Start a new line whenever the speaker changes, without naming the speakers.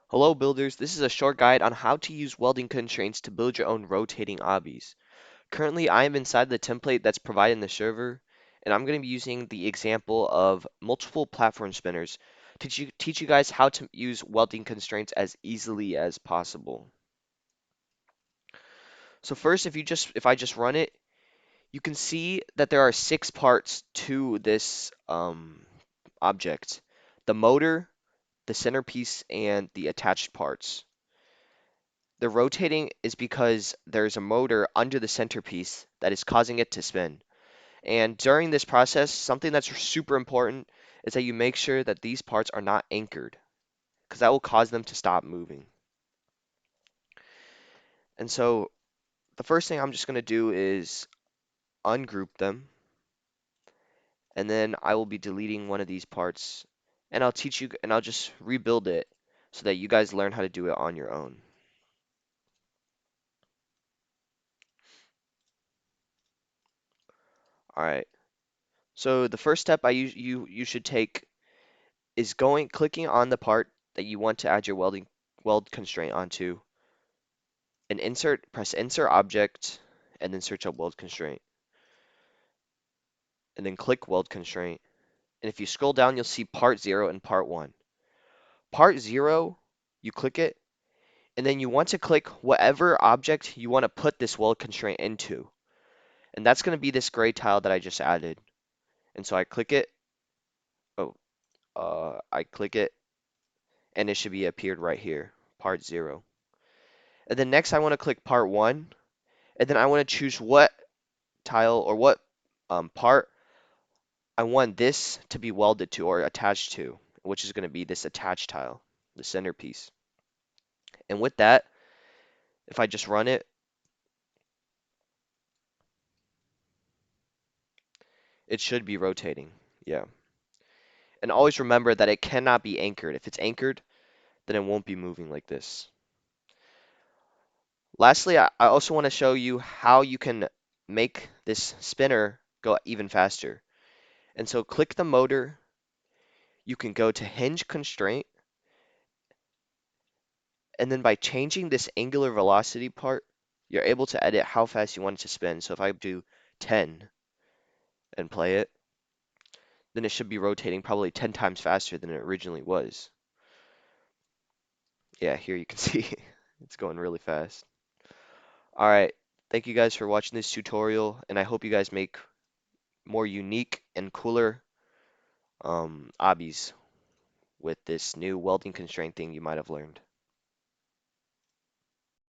Hello builders, this is a short guide on how to use welding constraints to build your own rotating obbies. Currently I am inside the template that's provided in the server, and I'm going to be using the example of multiple platform spinners to teach you guys how to use welding constraints as easily as possible. So first, if I just run it, you can see that there are 6 parts to this object: the motor, the centerpiece, and the attached parts. The rotating is because there's a motor under the centerpiece that is causing it to spin. And during this process, something that's super important is that you make sure that these parts are not anchored, because that will cause them to stop moving. And so the first thing I'm just going to do is ungroup them, and then I will be deleting one of these parts, and I'll teach you, and I'll just rebuild it so that you guys learn how to do it on your own. All right. So the first step you should take is clicking on the part that you want to add your weld constraint onto, and press insert object, and then search up weld constraint, and then click weld constraint. And if you scroll down, you'll see part 0 and part 1. Part 0, you click it, and then you want to click whatever object you want to put this weld constraint into. And that's going to be this gray tile that I just added. And so I click it. Oh, I click it, and it should be appeared right here, part 0. And then next I want to click part 1, and then I want to choose what tile or what part I want this to be welded to or attached to, which is going to be this attached tile, the centerpiece. And with that, if I just run it, it should be rotating. Yeah. And always remember that it cannot be anchored. If it's anchored, then it won't be moving like this. Lastly, I also want to show you how you can make this spinner go even faster. And so click the motor. You can go to hinge constraint, and then by changing this angular velocity part, you're able to edit how fast you want it to spin. So if I do 10 and play it, then it should be rotating probably 10 times faster than it originally was. Yeah, here you can see it's going really fast. All right, thank you guys for watching this tutorial, and I hope you guys make more unique and cooler obbies with this new welding constraint thing you might have learned.